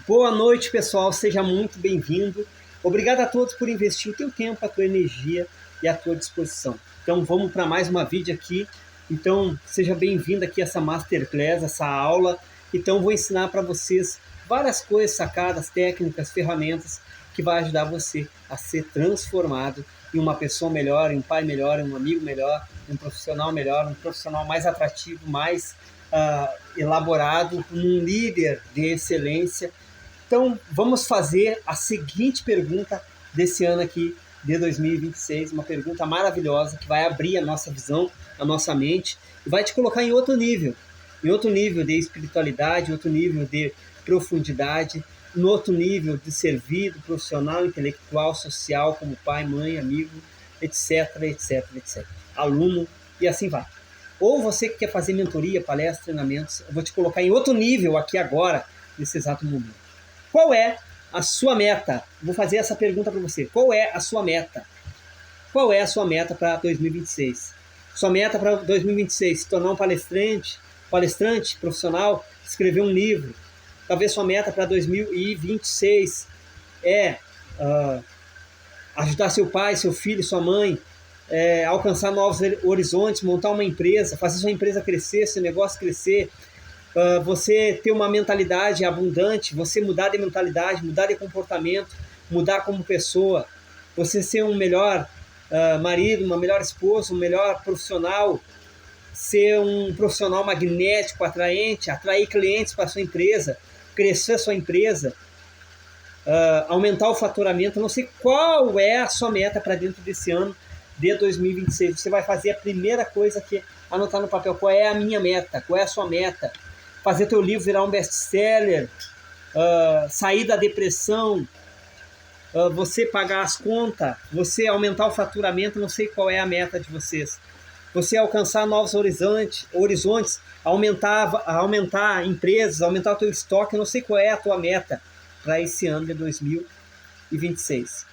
Boa noite, pessoal. Seja muito bem-vindo. Obrigado a todos por investir o teu tempo, a tua energia e a tua disposição. Então, vamos para mais uma vídeo aqui. Então, seja bem-vindo aqui a essa Masterclass, essa aula. Então, vou ensinar para vocês várias coisas, sacadas, técnicas, ferramentas que vai ajudar você a ser transformado em uma pessoa melhor, em um pai melhor, em um amigo melhor, em um profissional melhor, um profissional mais atrativo, mais elaborado, um líder de excelência. Então, vamos fazer a seguinte pergunta desse ano aqui, de 2026, uma pergunta maravilhosa que vai abrir a nossa visão, a nossa mente, e vai te colocar em outro nível de espiritualidade, outro nível de profundidade, em outro nível de servir, profissional, intelectual, social, como pai, mãe, amigo, etc, etc, etc. Aluno, e assim vai. Ou você que quer fazer mentoria, palestra, treinamentos, eu vou te colocar em outro nível aqui agora, nesse exato momento. Qual é a sua meta? Vou fazer essa pergunta para você. Qual é a sua meta? Qual é a sua meta para 2026? Sua meta para 2026 se tornar um palestrante profissional, escrever um livro. Talvez sua meta para 2026 é ajudar seu pai, seu filho, sua mãe, alcançar novos horizontes, montar uma empresa, fazer sua empresa crescer, seu negócio crescer, você ter uma mentalidade abundante, você mudar de mentalidade, mudar de comportamento, mudar como pessoa, você ser um melhor marido, uma melhor esposa, um melhor profissional, ser um profissional magnético, atraente, atrair clientes para a sua empresa, crescer a sua empresa, aumentar o faturamento. Eu não sei qual é a sua meta para dentro desse ano de 2026. Você vai fazer a primeira coisa que anotar no papel. Qual é a minha meta? Qual é a sua meta? Fazer teu livro virar um best-seller, sair da depressão, você pagar as contas, você aumentar o faturamento. Não sei qual é a meta de vocês. Você alcançar novos horizontes, aumentar empresas, aumentar o teu estoque. Eu não sei qual é a tua meta para esse ano de 2026.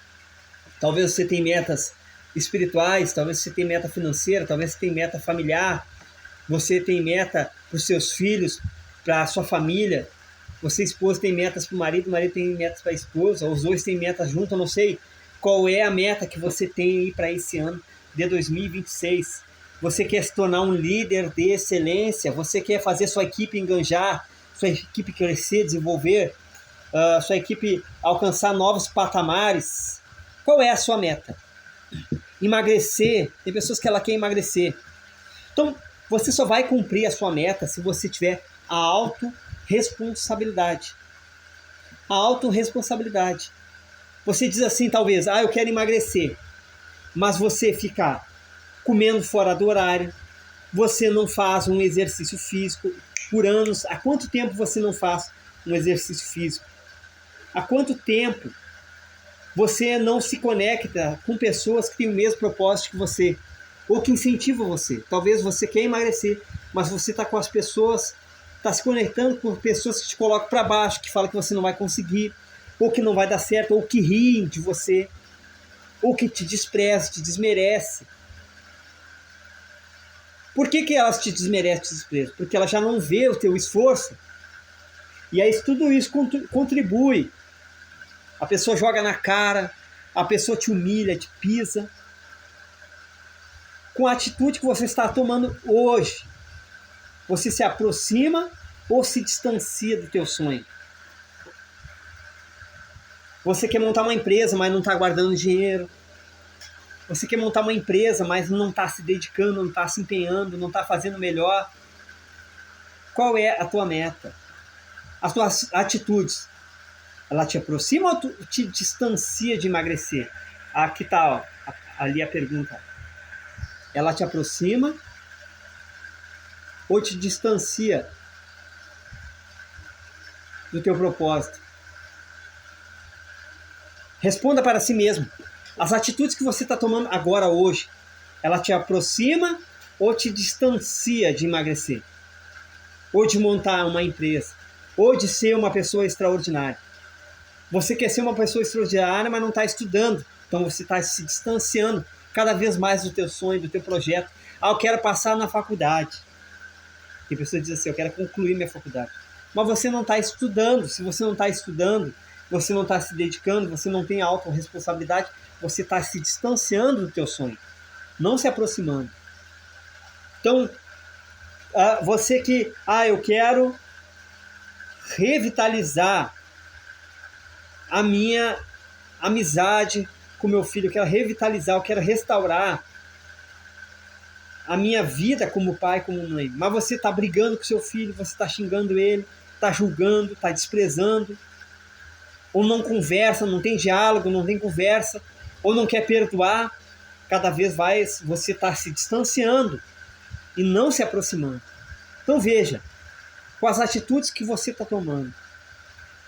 Talvez você tenha metas espirituais, talvez você tenha meta financeira, talvez você tenha meta familiar, você tem meta para os seus filhos, para a sua família, você, esposa, tem metas para o marido tem metas para a esposa, os dois têm metas juntos. Eu não sei qual é a meta que você tem aí para esse ano de 2026. Você quer se tornar um líder de excelência, você quer fazer sua equipe enganjar, sua equipe crescer, desenvolver, sua equipe alcançar novos patamares. Qual é a sua meta? Emagrecer, tem pessoas que ela quer emagrecer. Então, você só vai cumprir a sua meta se você tiver a autorresponsabilidade. A autorresponsabilidade. Você diz assim, talvez, eu quero emagrecer, mas você ficar comendo fora do horário, você não faz um exercício físico por anos. Há quanto tempo você não faz um exercício físico? Há quanto tempo você não se conecta com pessoas que têm o mesmo propósito que você, ou que incentivam você? Talvez você quer emagrecer, mas você está com as pessoas, está se conectando com pessoas que te colocam para baixo, que falam que você não vai conseguir, ou que não vai dar certo, ou que riem de você, ou que te desprezam, te desmerecem. Por que elas te desmerecem, te desprezam? Porque ela já não vê o teu esforço. E aí tudo isso contribui. A pessoa joga na cara, a pessoa te humilha, te pisa. Com a atitude que você está tomando hoje, você se aproxima ou se distancia do teu sonho? Você quer montar uma empresa, mas não está guardando dinheiro. Você quer montar uma empresa, mas não está se dedicando, não está se empenhando, não está fazendo melhor. Qual é a tua meta? As tuas atitudes, ela te aproxima ou te distancia de emagrecer? Aqui está, ali a pergunta. Ela te aproxima ou te distancia do teu propósito? Responda para si mesmo. As atitudes que você está tomando agora, hoje, ela te aproxima ou te distancia de emagrecer? Ou de montar uma empresa? Ou de ser uma pessoa extraordinária? Você quer ser uma pessoa extraordinária, mas não está estudando. Então você está se distanciando cada vez mais do teu sonho, do teu projeto. Eu quero passar na faculdade. Tem pessoas que dizem assim, eu quero concluir minha faculdade. mas você não está estudando. Se você não está estudando, você não está se dedicando, você não tem autorresponsabilidade, você está se distanciando do teu sonho, não se aproximando. Então, você que, eu quero revitalizar a minha amizade com meu filho, eu quero revitalizar, eu quero restaurar a minha vida como pai, como mãe. Mas você está brigando com seu filho, você está xingando ele, está julgando, está desprezando, ou não conversa, não tem diálogo, não tem conversa, ou não quer perdoar. Cada vez mais você está se distanciando e não se aproximando. Então veja, com as atitudes que você está tomando,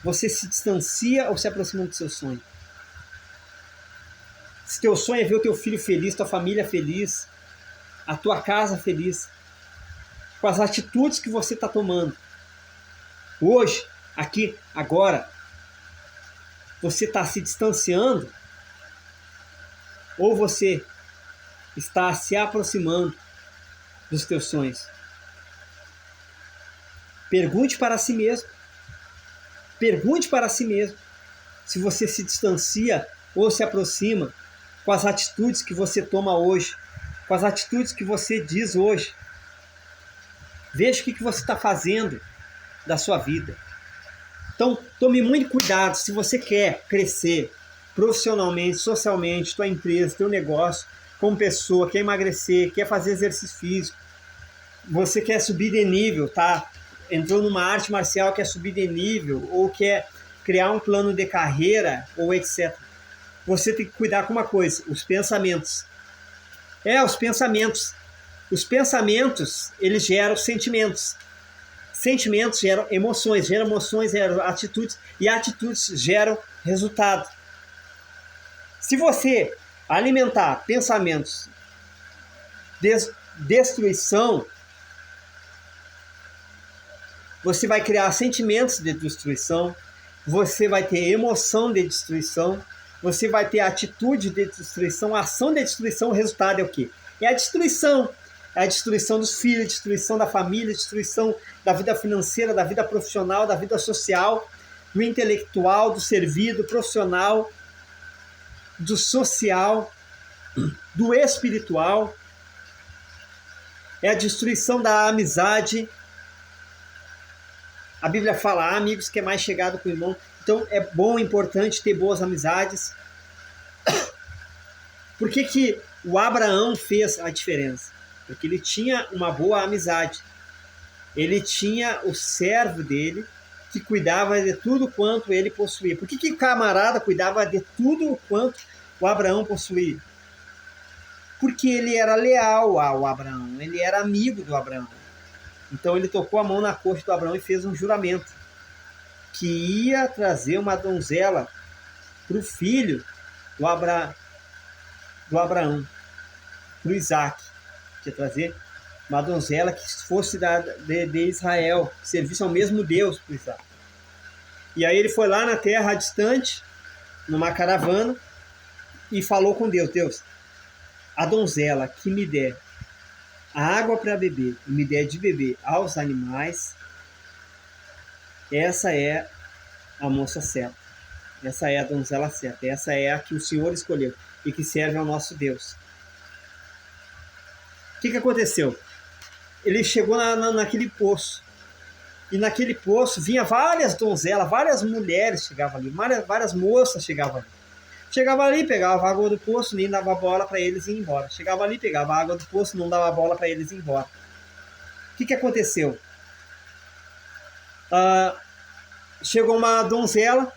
você se distancia ou se aproxima do seu sonho? Se teu sonho é ver o teu filho feliz, tua família feliz, a tua casa feliz, com as atitudes que você está tomando, hoje, aqui, agora, você está se distanciando ou você está se aproximando dos teus sonhos? Pergunte para si mesmo. Pergunte para si mesmo se você se distancia ou se aproxima com as atitudes que você toma hoje, com as atitudes que você diz hoje. Veja o que você está fazendo da sua vida. Então, tome muito cuidado se você quer crescer profissionalmente, socialmente, tua empresa, teu negócio, como pessoa, quer emagrecer, quer fazer exercício físico, você quer subir de nível, tá? Entrou numa arte marcial, quer subir de nível, ou quer criar um plano de carreira, ou etc. Você tem que cuidar com uma coisa, os pensamentos. Os pensamentos. Os pensamentos, eles geram sentimentos. Sentimentos geram emoções geram atitudes, e atitudes geram resultado. Se você alimentar pensamentos de destruição, você vai criar sentimentos de destruição, você vai ter emoção de destruição, você vai ter atitude de destruição, ação de destruição. O resultado é o quê? É a destruição. É a destruição dos filhos, destruição da família, destruição da vida financeira, da vida profissional, da vida social, do intelectual, do servir, do profissional, do social, do espiritual. É a destruição da amizade. A Bíblia fala, amigos que é mais chegado com o irmão. Então é bom, importante ter boas amizades. Por que o Abraão fez a diferença? Porque ele tinha uma boa amizade. Ele tinha o servo dele que cuidava de tudo quanto ele possuía. Por que o camarada cuidava de tudo quanto o Abraão possuía? Porque ele era leal ao Abraão, ele era amigo do Abraão. Então ele tocou a mão na coxa do Abraão e fez um juramento que ia trazer uma donzela para o filho do Abraão, para o Isaac. Que ia trazer uma donzela que fosse de Israel, que servisse ao mesmo Deus para o Isaac. E aí ele foi lá na terra distante, numa caravana, e falou com Deus, Deus, a donzela que me der a água para beber, e me der de beber aos animais, essa é a moça certa, essa é a donzela certa, essa é a que o Senhor escolheu e que serve ao nosso Deus. O que aconteceu? Ele chegou naquele poço, e naquele poço vinha várias donzelas, várias mulheres chegavam ali, várias moças chegavam ali. Chegava ali, pegava a água do poço, nem dava bola para eles ir embora. Chegava ali, pegava a água do poço, não dava bola para eles ir embora. O que aconteceu? Chegou uma donzela,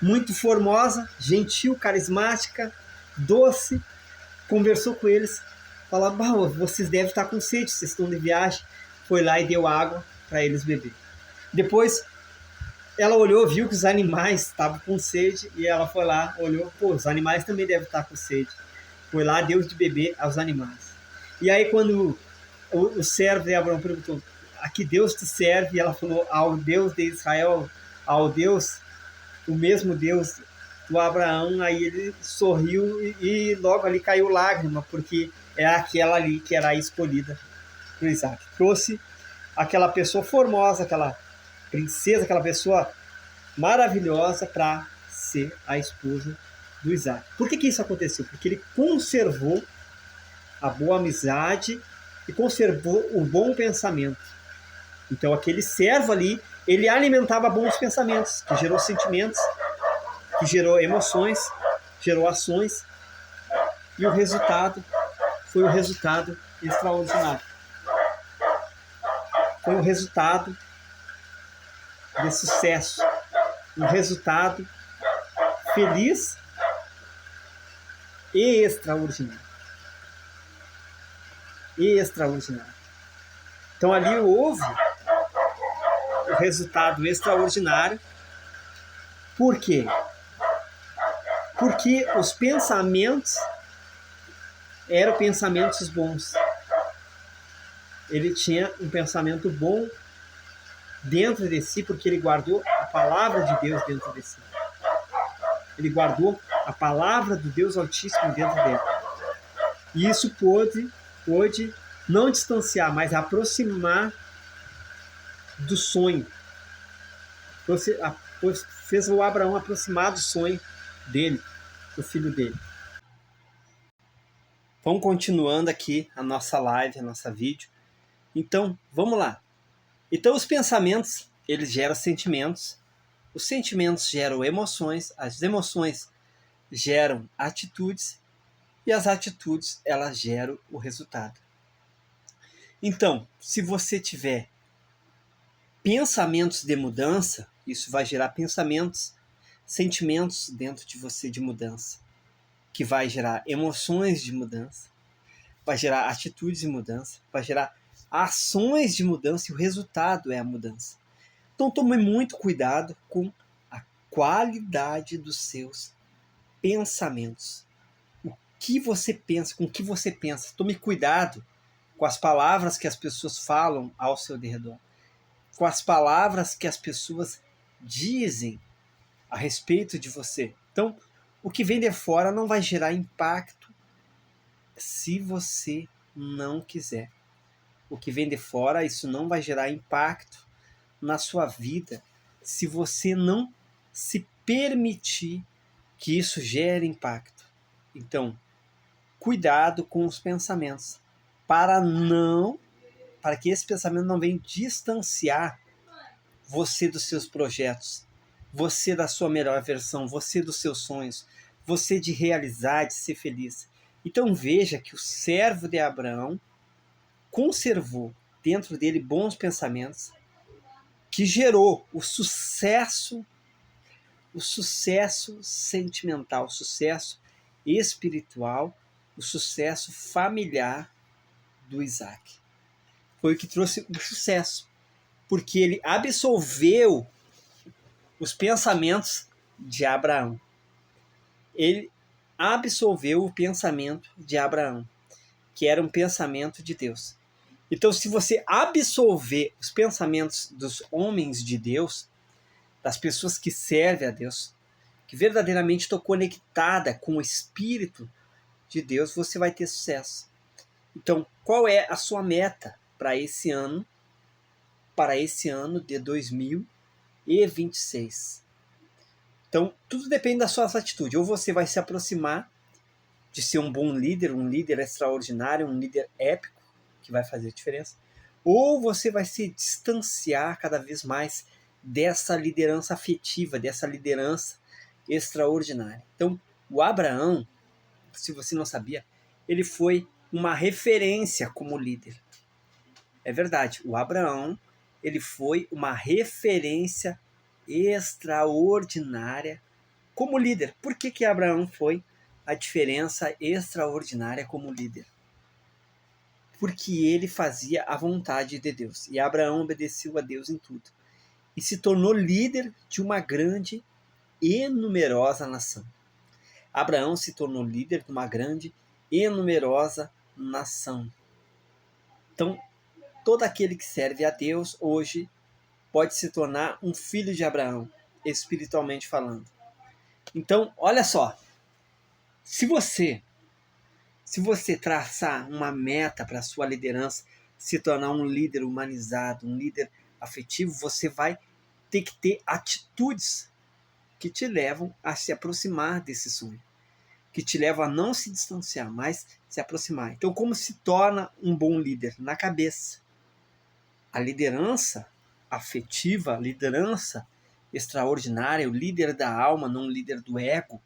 muito formosa, gentil, carismática, doce, conversou com eles, falou, vocês devem estar com sede, vocês estão de viagem. Foi lá e deu água para eles beber. Depois ela olhou, viu que os animais estavam com sede, e ela foi lá, olhou, os animais também devem estar com sede. Foi lá, deu de beber aos animais. E aí quando o servo de Abraão perguntou, a que Deus te serve? E ela falou, ao Deus de Israel, ao Deus, o mesmo Deus do Abraão. Aí ele sorriu e logo ali caiu lágrima, porque é aquela ali que era a escolhida para Isaac. Trouxe aquela pessoa formosa, aquela princesa, aquela pessoa maravilhosa para ser a esposa do Isaac. Por que isso aconteceu? Porque ele conservou a boa amizade e conservou o bom pensamento. Então aquele servo ali, ele alimentava bons pensamentos, que gerou sentimentos, que gerou emoções, gerou ações, e o resultado foi o resultado extraordinário. Foi um resultado de sucesso, um resultado feliz e extraordinário. Extraordinário. Então ali houve o resultado extraordinário. Por quê? Porque os pensamentos eram pensamentos bons. Ele tinha um pensamento bom dentro de si, porque ele guardou a palavra de Deus dentro de si. Ele guardou a palavra do Deus Altíssimo dentro dele. E isso pôde não distanciar, mas aproximar do sonho. Fez o Abraão aproximar do sonho dele, do filho dele. Vamos continuando aqui a nossa live, a nossa vídeo. Então, vamos lá. Então, os pensamentos, eles geram sentimentos. Os sentimentos geram emoções. As emoções geram atitudes. E as atitudes, elas geram o resultado. Então, se você tiver pensamentos de mudança, isso vai gerar pensamentos, sentimentos dentro de você de mudança, que vai gerar emoções de mudança, vai gerar atitudes de mudança, vai gerar ações de mudança e o resultado é a mudança. Então tome muito cuidado com a qualidade dos seus pensamentos. O que você pensa, com o que você pensa. Tome cuidado com as palavras que as pessoas falam ao seu redor, com as palavras que as pessoas dizem a respeito de você. Então, o que vem de fora não vai gerar impacto se você não quiser. O que vem de fora, isso não vai gerar impacto na sua vida se você não se permitir que isso gere impacto. Então, cuidado com os pensamentos, para que esse pensamento não venha distanciar você dos seus projetos, você da sua melhor versão, você dos seus sonhos, você de realizar, de ser feliz. Então veja que o servo de Abraão conservou dentro dele bons pensamentos, que gerou o sucesso sentimental, o sucesso espiritual, o sucesso familiar do Isaac. Foi o que trouxe o sucesso, porque ele absolveu os pensamentos de Abraão. Ele absolveu o pensamento de Abraão, que era um pensamento de Deus. Então, se você absolver os pensamentos dos homens de Deus, das pessoas que servem a Deus, que verdadeiramente estão conectadas com o Espírito de Deus, você vai ter sucesso. Então, qual é a sua meta para esse ano de 2026? Então, tudo depende da sua atitude. Ou você vai se aproximar de ser um bom líder, um líder extraordinário, um líder épico, que vai fazer diferença, ou você vai se distanciar cada vez mais dessa liderança afetiva, dessa liderança extraordinária. Então, o Abraão, se você não sabia, ele foi uma referência como líder. É verdade, o Abraão, ele foi uma referência extraordinária como líder. Por que Abraão foi a diferença extraordinária como líder? Porque ele fazia a vontade de Deus. E Abraão obedeceu a Deus em tudo. E se tornou líder de uma grande e numerosa nação. Abraão se tornou líder de uma grande e numerosa nação. Então, todo aquele que serve a Deus hoje pode se tornar um filho de Abraão, espiritualmente falando. Então, olha só. Se você traçar uma meta para a sua liderança, se tornar um líder humanizado, um líder afetivo, você vai tem que ter atitudes que te levam a se aproximar desse sonho, que te levam a não se distanciar, mas se aproximar. Então, como se torna um bom líder? Na cabeça. A liderança afetiva, a liderança extraordinária, o líder da alma, não o líder do ego,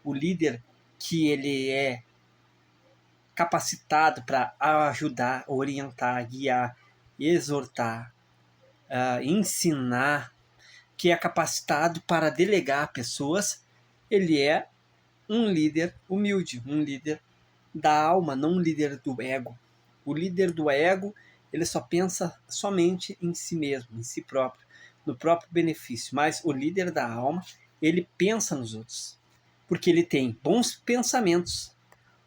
o líder que ele é capacitado para ajudar, orientar, guiar, exortar, ensinar, que é capacitado para delegar pessoas, ele é um líder humilde, um líder da alma, não um líder do ego. O líder do ego, ele só pensa somente em si mesmo, em si próprio, no próprio benefício. Mas o líder da alma, ele pensa nos outros, porque ele tem bons pensamentos.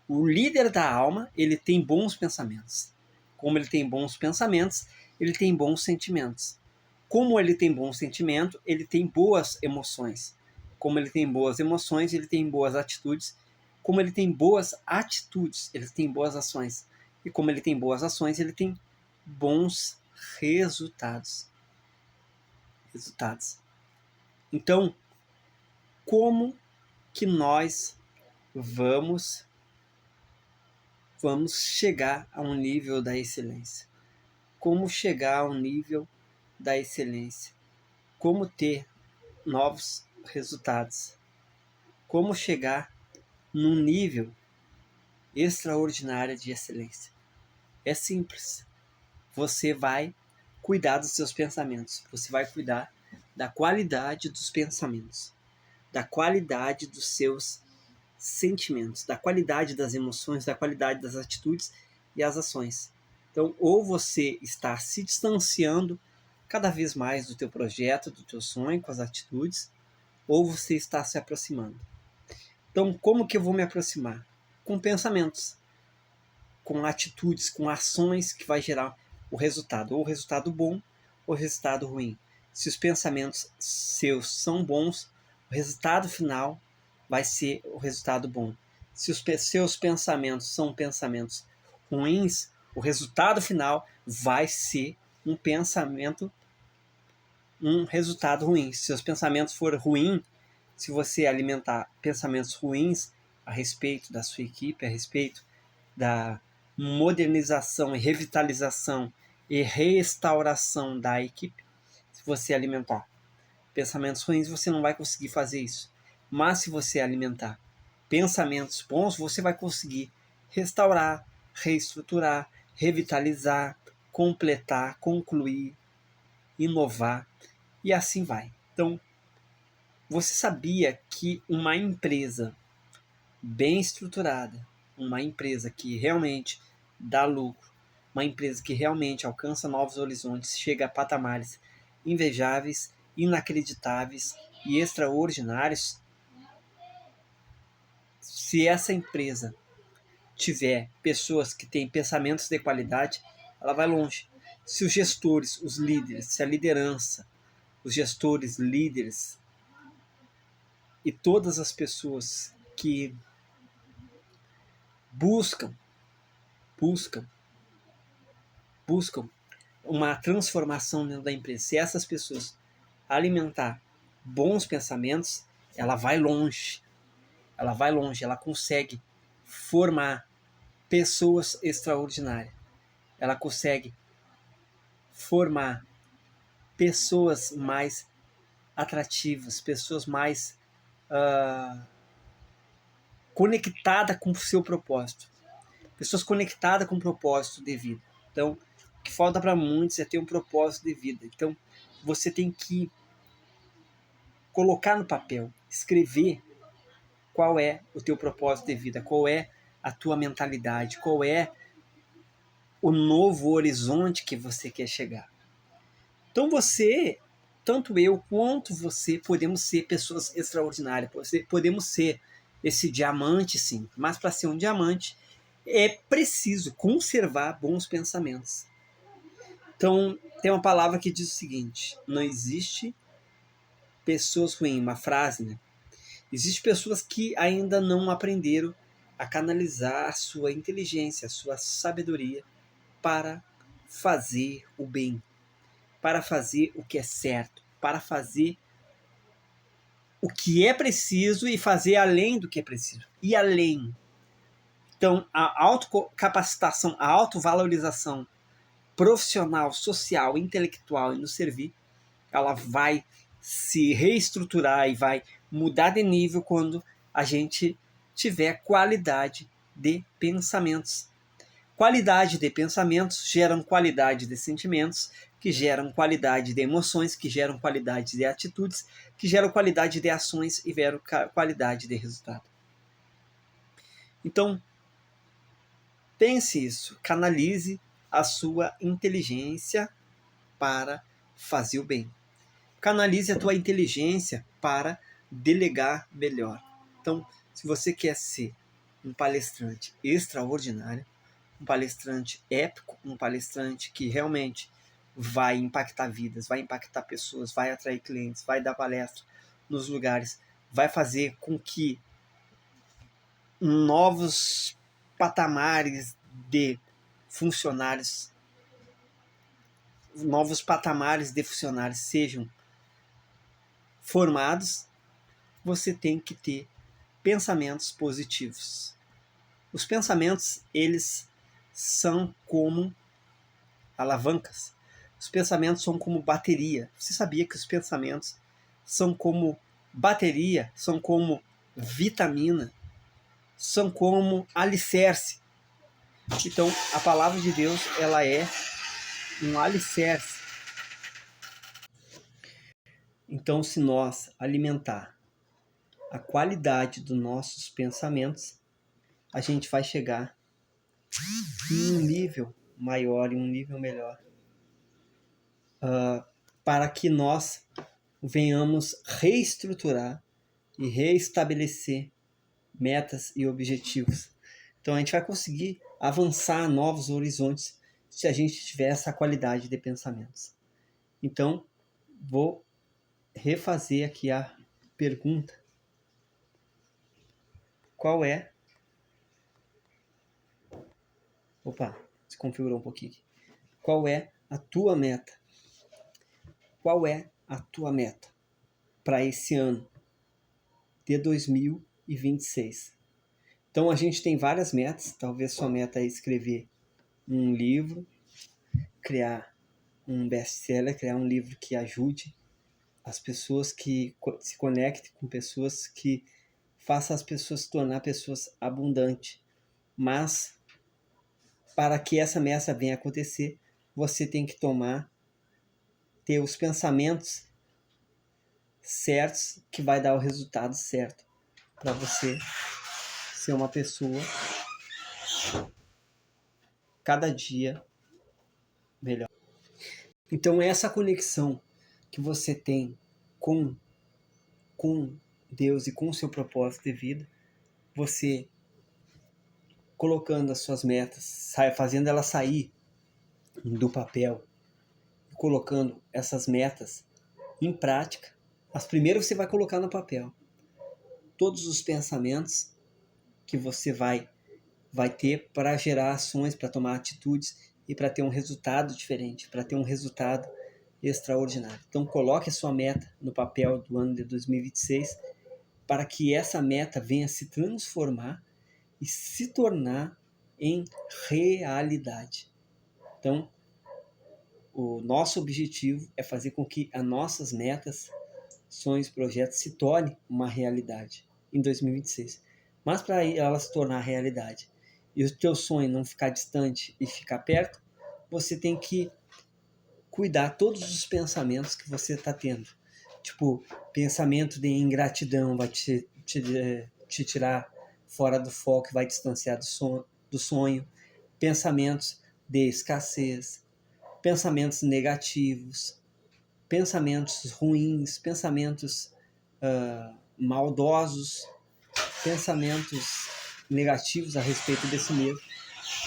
O líder da alma, ele tem bons pensamentos. Como ele tem bons pensamentos, ele tem bons sentimentos. Como ele tem bom sentimento, ele tem boas emoções. Como ele tem boas emoções, ele tem boas atitudes. Como ele tem boas atitudes, ele tem boas ações. E como ele tem boas ações, ele tem bons resultados. Então, como que nós vamos chegar a um nível da excelência? Como chegar a um nível da excelência? Como ter novos resultados? Como chegar num nível extraordinário de excelência? É simples. Você vai cuidar dos seus pensamentos. Você vai cuidar da qualidade dos pensamentos, da qualidade dos seus sentimentos, da qualidade das emoções, da qualidade das atitudes e as ações. Então, ou você está se distanciando cada vez mais do teu projeto, do teu sonho, com as atitudes, ou você está se aproximando. Então, como que eu vou me aproximar? Com pensamentos, com atitudes, com ações que vai gerar o resultado, ou o resultado bom ou o resultado ruim. Se os pensamentos seus são bons, o resultado final vai ser o resultado bom. Se os seus pensamentos são pensamentos ruins, o resultado final vai ser um resultado ruim. Se seus pensamentos forem ruins, se você alimentar pensamentos ruins a respeito da sua equipe, a respeito da modernização e revitalização e restauração da equipe, se você alimentar pensamentos ruins, você não vai conseguir fazer isso. Mas se você alimentar pensamentos bons, você vai conseguir restaurar, reestruturar, revitalizar, completar, concluir, inovar e assim vai. Então, você sabia que uma empresa bem estruturada, uma empresa que realmente dá lucro, uma empresa que realmente alcança novos horizontes, chega a patamares invejáveis, inacreditáveis e extraordinários, se essa empresa tiver pessoas que têm pensamentos de qualidade, ela vai longe. Se os gestores, os líderes, se a liderança, os gestores, líderes e todas as pessoas que buscam uma transformação dentro da empresa, se essas pessoas alimentar bons pensamentos, ela vai longe, ela consegue formar pessoas extraordinárias, ela consegue formar pessoas mais atrativas, pessoas mais conectadas com o seu propósito, pessoas conectadas com o propósito de vida. Então, o que falta para muitos é ter um propósito de vida. Então, você tem que colocar no papel, escrever qual é o teu propósito de vida, qual é a tua mentalidade, qual é o novo horizonte que você quer chegar. Então você, tanto eu quanto você, podemos ser pessoas extraordinárias, podemos ser esse diamante, sim, mas para ser um diamante é preciso conservar bons pensamentos. Então, tem uma palavra que diz o seguinte: não existe pessoas ruins, uma frase, né? Existem pessoas que ainda não aprenderam a canalizar a sua inteligência, a sua sabedoria para fazer o bem, para fazer o que é certo, para fazer o que é preciso e fazer além do que é preciso. E além. Então, a autocapacitação, a autovalorização profissional, social, intelectual e no servir, ela vai se reestruturar e vai mudar de nível quando a gente tiver qualidade de pensamentos. Qualidade de pensamentos geram qualidade de sentimentos, que geram qualidade de emoções, que geram qualidade de atitudes, que geram qualidade de ações e geram qualidade de resultado. Então, pense isso, canalize a sua inteligência para fazer o bem. Canalize a tua inteligência para delegar melhor. Então, se você quer ser um palestrante extraordinário, um palestrante épico, um palestrante que realmente vai impactar vidas, vai impactar pessoas, vai atrair clientes, vai dar palestra nos lugares, vai fazer com que novos patamares de funcionários, sejam formados, você tem que ter pensamentos positivos. Os pensamentos, eles são como alavancas. Os pensamentos são como bateria. Você sabia que os pensamentos são como bateria, são como vitamina, são como alicerce. Então, a palavra de Deus, ela é um alicerce. Então, se nós alimentar a qualidade dos nossos pensamentos, a gente vai chegar em um nível maior, em um nível melhor, para que nós venhamos reestruturar e reestabelecer metas e objetivos. Então a gente vai conseguir avançar a novos horizontes se a gente tiver essa qualidade de pensamentos. Então, vou refazer aqui a pergunta. Qual é... Opa, se configurou um pouquinho aqui. Qual é a tua meta? Qual é a tua meta para esse ano de 2026? Então, a gente tem várias metas. Talvez sua meta é escrever um livro, criar um best-seller, criar um livro que ajude as pessoas, que se conecte com pessoas, que faça as pessoas se tornar pessoas abundantes. Mas, para que essa meta venha acontecer, você tem que ter os pensamentos certos, que vai dar o resultado certo para você ser uma pessoa cada dia melhor. Então, essa conexão que você tem com Deus e com o seu propósito de vida, você colocando as suas metas, fazendo elas sair do papel, colocando essas metas em prática. As primeiras você vai colocar no papel. Todos os pensamentos que você vai ter para gerar ações, para tomar atitudes e para ter um resultado diferente, para ter um resultado extraordinário. Então, coloque a sua meta no papel do ano de 2026 para que essa meta venha se transformar e se tornar em realidade. Então, o nosso objetivo é fazer com que as nossas metas, sonhos, projetos se tornem uma realidade em 2026. Mas para ela se tornar realidade e o teu sonho não ficar distante e ficar perto, você tem que cuidar todos os pensamentos que você está tendo. Tipo, pensamento de ingratidão vai te tirar fora do foco, vai distanciar do sonho. Pensamentos de escassez, pensamentos negativos, pensamentos ruins, pensamentos maldosos, pensamentos negativos a respeito desse mesmo,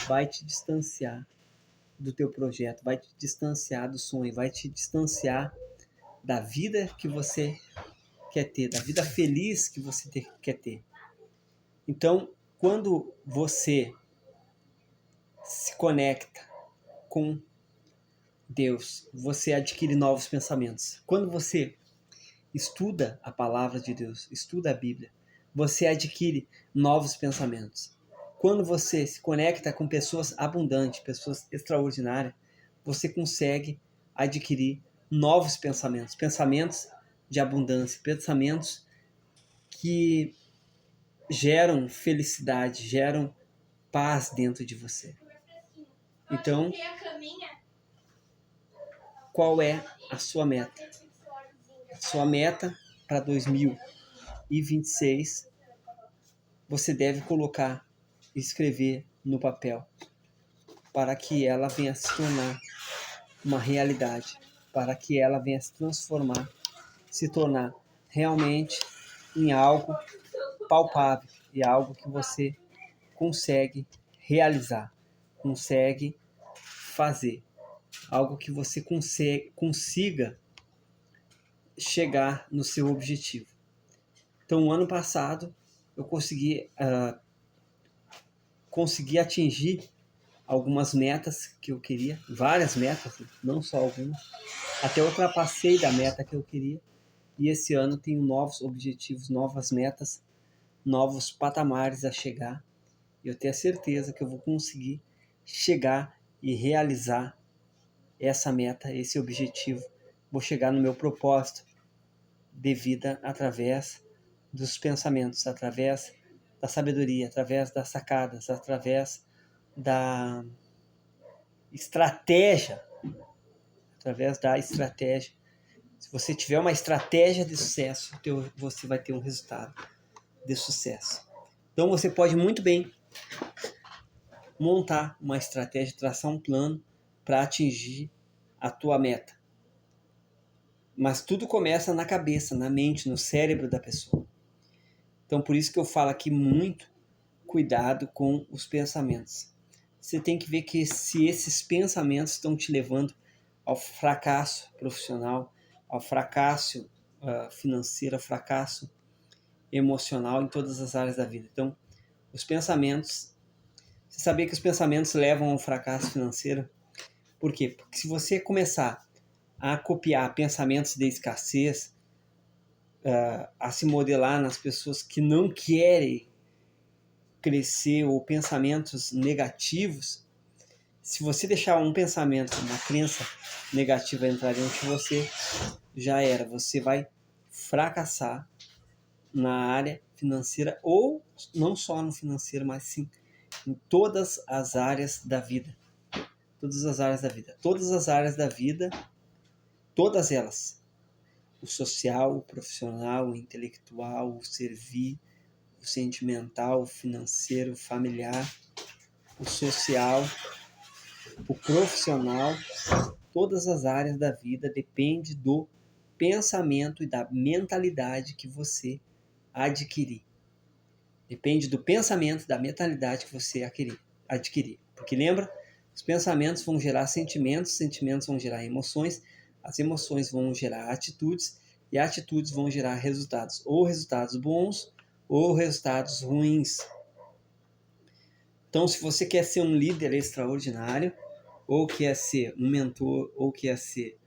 vai te distanciar do teu projeto, vai te distanciar do sonho, vai te distanciar da vida que você quer ter, da vida feliz que você quer ter. Então, quando você se conecta com Deus, você adquire novos pensamentos. Quando você estuda a palavra de Deus, estuda a Bíblia, você adquire novos pensamentos. Quando você se conecta com pessoas abundantes, pessoas extraordinárias, você consegue adquirir novos pensamentos, pensamentos de abundância, pensamentos que geram felicidade, geram paz dentro de você. Então, qual é a sua meta? A sua meta para 2026, você deve colocar, escrever no papel, para que ela venha se tornar uma realidade, para que ela venha se transformar, se tornar realmente em algo palpável e algo que você consegue realizar, consegue fazer, algo que você consiga chegar no seu objetivo. Então, o ano passado, eu consegui atingir algumas metas que eu queria, várias metas, não só algumas. Até ultrapassei da meta que eu queria. E esse ano tenho novos objetivos, novas metas, novos patamares a chegar. E eu tenho a certeza que eu vou conseguir chegar e realizar essa meta, esse objetivo. Vou chegar no meu propósito de vida através dos pensamentos, através da sabedoria, através das sacadas, através da estratégia, Se você tiver uma estratégia de sucesso, você vai ter um resultado de sucesso. Então você pode muito bem montar uma estratégia, traçar um plano para atingir a tua meta. Mas tudo começa na cabeça, na mente, no cérebro da pessoa. Então por isso que eu falo aqui muito cuidado com os pensamentos. Você tem que ver que se esses pensamentos estão te levando ao fracasso profissional, ao fracasso financeiro, ao fracasso emocional em todas as áreas da vida. Então, os pensamentos... Você sabia que os pensamentos levam ao fracasso financeiro? Por quê? Porque se você começar a copiar pensamentos de escassez, a se modelar nas pessoas que não querem crescer, ou pensamentos negativos, se você deixar um pensamento, uma crença negativa entrar dentro de você, já era. Você vai fracassar na área financeira, ou não só no financeiro, mas sim em todas as áreas da vida. Todas as áreas da vida. Todas as áreas da vida, todas elas. O social, o profissional, o intelectual, o servir, o sentimental, o financeiro, o familiar, o social, o profissional, todas as áreas da vida depende do pensamento e da mentalidade que você adquirir. Depende do pensamento, da mentalidade que você adquirir. Porque lembra, os pensamentos vão gerar sentimentos, sentimentos vão gerar emoções, as emoções vão gerar atitudes e atitudes vão gerar resultados, ou resultados bons ou resultados ruins. Então, se você quer ser um líder extraordinário, ou quer ser um mentor, ou quer ser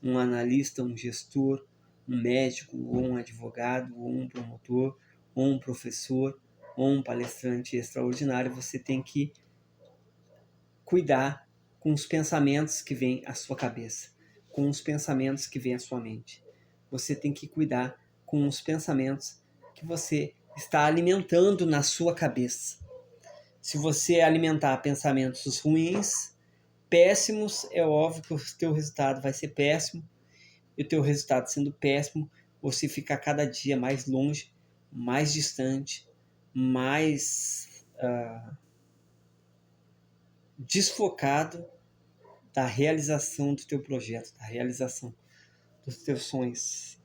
um analista, um gestor, um médico, ou um advogado, ou um promotor, ou um professor, ou um palestrante extraordinário, você tem que cuidar com os pensamentos que vêm à sua cabeça, com os pensamentos que vêm à sua mente. Você tem que cuidar com os pensamentos que você está alimentando na sua cabeça. Se você alimentar pensamentos ruins, péssimos, é óbvio que o teu resultado vai ser péssimo. E o teu resultado sendo péssimo, você fica cada dia mais longe, mais distante, mais desfocado da realização do teu projeto, da realização dos teus sonhos.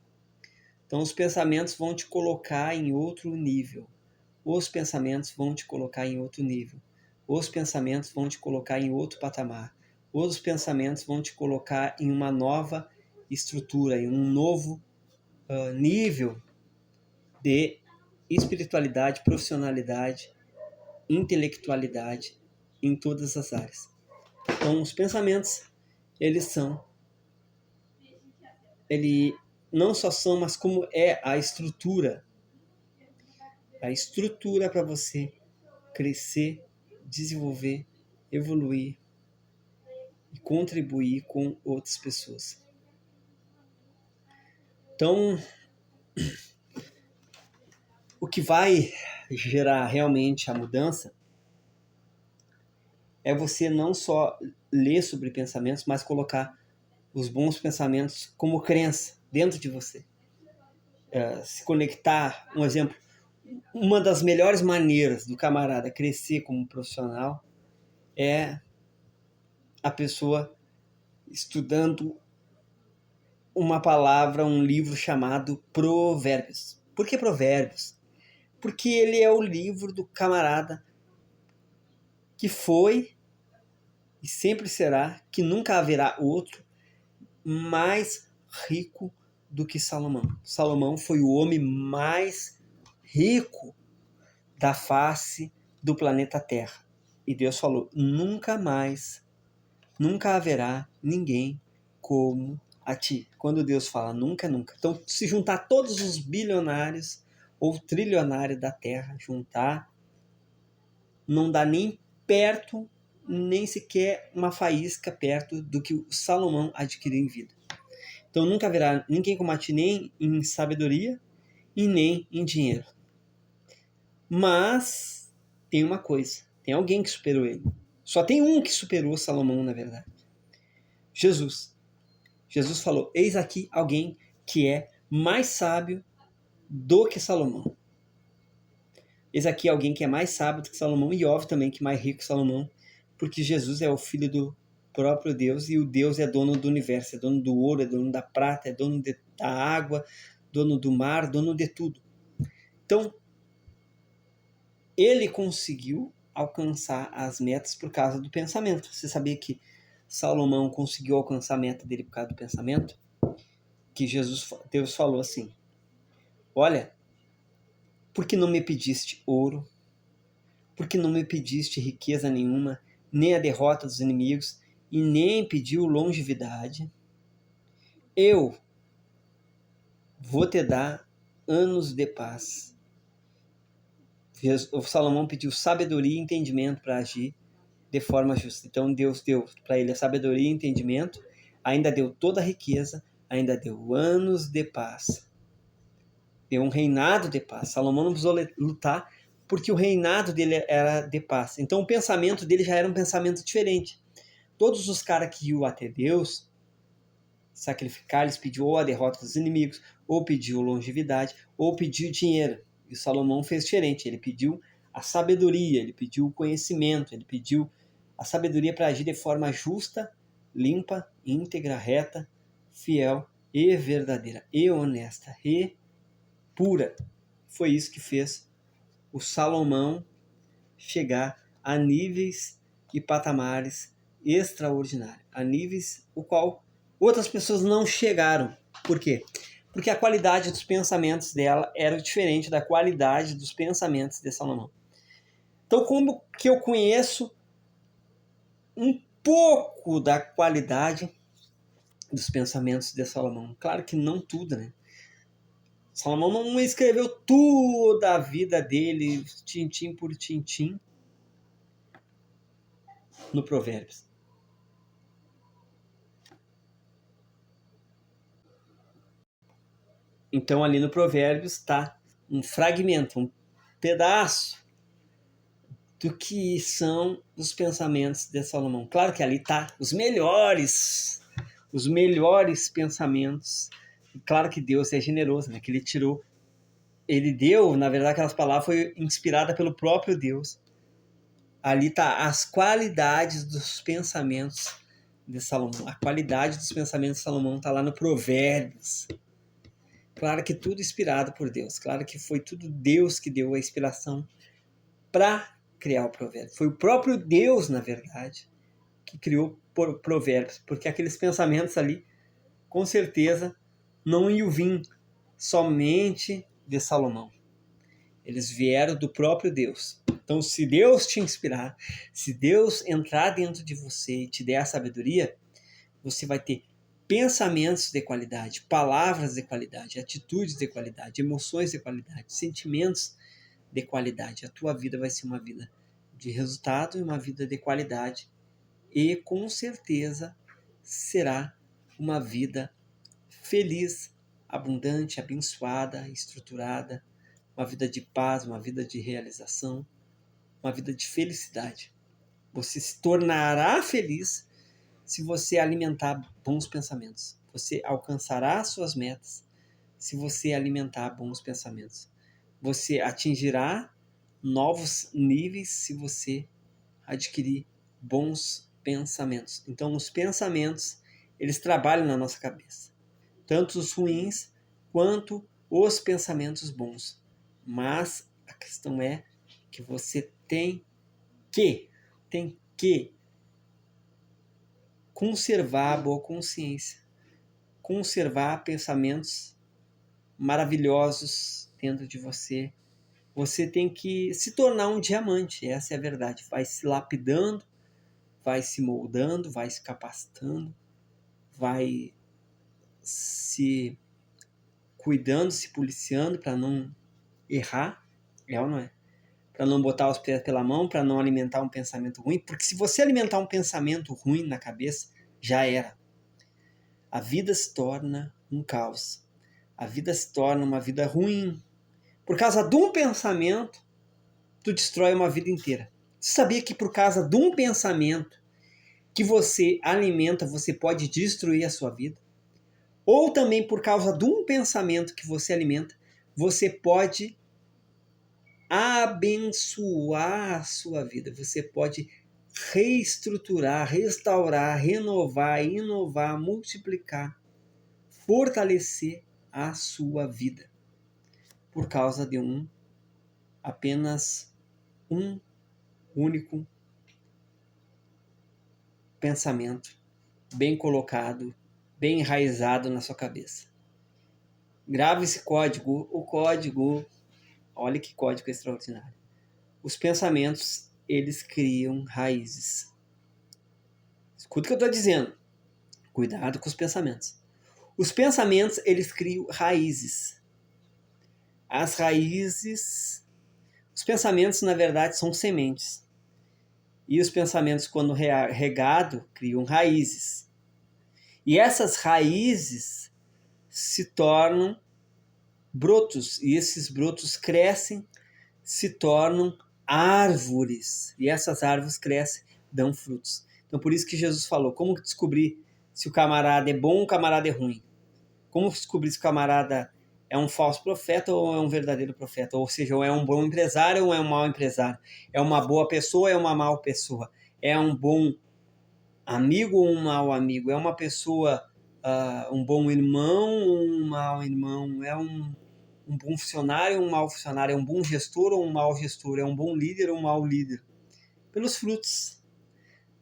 Então os pensamentos vão te colocar em outro nível. Os pensamentos vão te colocar em outro nível. Os pensamentos vão te colocar em outro patamar. Os pensamentos vão te colocar em uma nova estrutura, em um novo nível de espiritualidade, profissionalidade, intelectualidade em todas as áreas. Então, os pensamentos, eles são. Ele não só são, mas como é a estrutura. A estrutura para você crescer, desenvolver, evoluir e contribuir com outras pessoas. Então, o que vai gerar realmente a mudança é você não só ler sobre pensamentos, mas colocar os bons pensamentos como crença dentro de você. Se conectar, um exemplo, uma das melhores maneiras do camarada crescer como profissional é a pessoa estudando uma palavra, um livro chamado Provérbios. Por que Provérbios? Porque ele é o livro do camarada que foi e sempre será, que nunca haverá outro, mais rico do que Salomão. Salomão foi o homem mais rico da face do planeta Terra. E Deus falou, nunca mais, nunca haverá ninguém como a ti. Quando Deus fala nunca, nunca. Então, se juntar todos os bilionários ou trilionários da Terra, juntar, não dá nem perto, nem sequer uma faísca perto do que o Salomão adquiriu em vida. Então, nunca haverá ninguém como a ti, nem em sabedoria e nem em dinheiro. Mas tem uma coisa, tem alguém que superou ele. Só tem um que superou Salomão, na verdade. Jesus. Jesus falou, eis aqui alguém que é mais sábio do que Salomão. Eis aqui alguém que é mais sábio do que Salomão e óbvio também que mais rico que Salomão, porque Jesus é o filho do próprio Deus e o Deus é dono do universo, é dono do ouro, é dono da prata, é dono da água, dono do mar, dono de tudo. Então, ele conseguiu alcançar as metas por causa do pensamento. Você sabia que Salomão conseguiu alcançar a meta dele por causa do pensamento? Que Deus falou assim, olha, por que não me pediste ouro? Por que não me pediste riqueza nenhuma, nem a derrota dos inimigos, e nem pediu longevidade? Eu vou te dar anos de paz. O Salomão pediu sabedoria e entendimento para agir de forma justa. Então Deus deu para ele a sabedoria e entendimento, ainda deu toda a riqueza, ainda deu anos de paz. Deu um reinado de paz. Salomão não precisou lutar porque o reinado dele era de paz. Então o pensamento dele já era um pensamento diferente. Todos os caras que iam até Deus sacrificar, eles pediu ou a derrota dos inimigos, ou pediu longevidade, ou pediu dinheiro. E Salomão fez diferente. Ele pediu a sabedoria, ele pediu o conhecimento, ele pediu a sabedoria para agir de forma justa, limpa, íntegra, reta, fiel e verdadeira, e honesta, e pura. Foi isso que fez o Salomão chegar a níveis e patamares extraordinários, a níveis o qual outras pessoas não chegaram. Por quê? Porque a qualidade dos pensamentos dela era diferente da qualidade dos pensamentos de Salomão. Então, como que eu conheço um pouco da qualidade dos pensamentos de Salomão? Claro que não tudo, né? Salomão não escreveu toda a vida dele, tintim por tintim, no Provérbios. Então, ali no Provérbios está um fragmento, um pedaço do que são os pensamentos de Salomão. Claro que ali está os melhores pensamentos. E claro que Deus é generoso, né? Que ele deu, na verdade, aquelas palavras foi inspirada pelo próprio Deus. Ali está as qualidades dos pensamentos de Salomão. A qualidade dos pensamentos de Salomão está lá no Provérbios. Claro que tudo inspirado por Deus. Claro que foi tudo Deus que deu a inspiração para criar o provérbio. Foi o próprio Deus, na verdade, que criou provérbios, porque aqueles pensamentos ali, com certeza, não iam vir somente de Salomão. Eles vieram do próprio Deus. Então, se Deus te inspirar, se Deus entrar dentro de você e te der a sabedoria, você vai ter pensamentos de qualidade, palavras de qualidade, atitudes de qualidade, emoções de qualidade, sentimentos de qualidade. A tua vida vai ser uma vida de resultado e uma vida de qualidade. E com certeza será uma vida feliz, abundante, abençoada, estruturada, uma vida de paz, uma vida de realização, uma vida de felicidade. Você se tornará feliz se você alimentar bons pensamentos. Você alcançará suas metas se você alimentar bons pensamentos. Você atingirá novos níveis se você adquirir bons pensamentos. Então, os pensamentos, eles trabalham na nossa cabeça. Tanto os ruins quanto os pensamentos bons. Mas a questão é que você tem que conservar a boa consciência, conservar pensamentos maravilhosos dentro de você. Você tem que se tornar um diamante, essa é a verdade. Vai se lapidando, vai se moldando, vai se capacitando, vai se cuidando, se policiando para não errar, é ou não é? Para não botar os pés pela mão, para não alimentar um pensamento ruim, porque se você alimentar um pensamento ruim na cabeça, já era. A vida se torna um caos. A vida se torna uma vida ruim. Por causa de um pensamento, tu destrói uma vida inteira. Você sabia que por causa de um pensamento que você alimenta, você pode destruir a sua vida? Ou também por causa de um pensamento que você alimenta, você pode abençoar a sua vida. Você pode reestruturar, restaurar, renovar, inovar, multiplicar, fortalecer a sua vida. Por causa de apenas um único pensamento bem colocado, bem enraizado na sua cabeça. Grave esse código, o código, olha que código extraordinário. Os pensamentos, eles criam raízes. Escuta o que eu estou dizendo. Cuidado com os pensamentos. Os pensamentos, eles criam raízes. As raízes... Os pensamentos, na verdade, são sementes. E os pensamentos, quando regado, criam raízes. E essas raízes se tornam brotos. E esses brotos crescem, se tornam árvores. E essas árvores crescem, dão frutos. Então, por isso que Jesus falou, como descobrir se o camarada é bom ou o camarada é ruim? Como descobrir se o camarada é um falso profeta ou é um verdadeiro profeta? Ou seja, ou é um bom empresário ou é um mau empresário? É uma boa pessoa ou é uma mau pessoa? É um bom amigo ou um mau amigo? É uma pessoa, um bom irmão ou um mau irmão? É um bom funcionário ou um mau funcionário? É um bom gestor ou um mau gestor? É um bom líder ou um mau líder? Pelos frutos.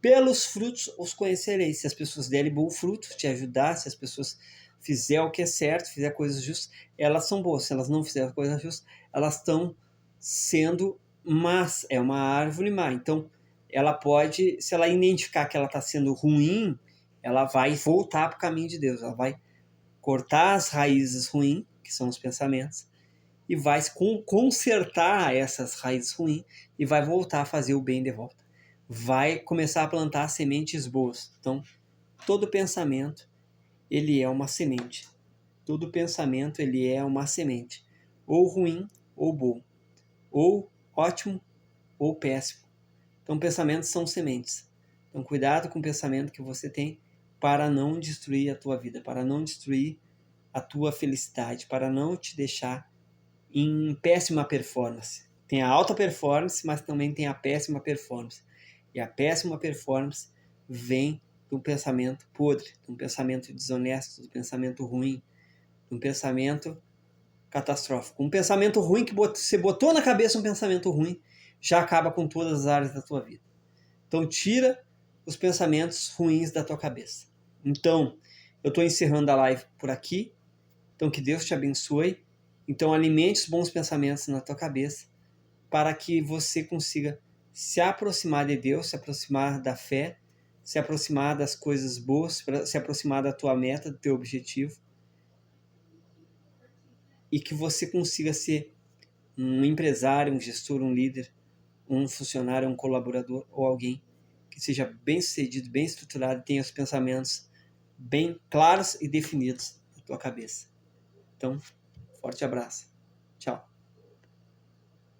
Pelos frutos os conhecereis. Se as pessoas derem bom fruto, te ajudar, se as pessoas fizer o que é certo, fizer coisas justas, elas são boas. Se elas não fizerem coisas justas, elas estão sendo más. É uma árvore má. Então, ela pode, se ela identificar que ela está sendo ruim, ela vai voltar para o caminho de Deus. Ela vai cortar as raízes ruins, que são os pensamentos, e vai consertar essas raízes ruins e vai voltar a fazer o bem de volta. Vai começar a plantar sementes boas. Então, todo pensamento, ele é uma semente. Todo pensamento, ele é uma semente. Ou ruim, ou bom. Ou ótimo, ou péssimo. Então, pensamentos são sementes. Então, cuidado com o pensamento que você tem para não destruir a tua vida, para não destruir a tua felicidade, para não te deixar em péssima performance. Tem a alta performance, mas também tem a péssima performance. E a péssima performance vem de um pensamento podre, de um pensamento desonesto, de um pensamento ruim, de um pensamento catastrófico. Um pensamento ruim que você botou na cabeça, um pensamento ruim, já acaba com todas as áreas da tua vida. Então tira os pensamentos ruins da tua cabeça. Então, eu estou encerrando a live por aqui. Então, que Deus te abençoe. Então, alimente os bons pensamentos na tua cabeça para que você consiga se aproximar de Deus, se aproximar da fé, se aproximar das coisas boas, para se aproximar da tua meta, do teu objetivo, e que você consiga ser um empresário, um gestor, um líder, um funcionário, um colaborador ou alguém que seja bem sucedido, bem estruturado e tenha os pensamentos bem claros e definidos na tua cabeça. Então, forte abraço. Tchau.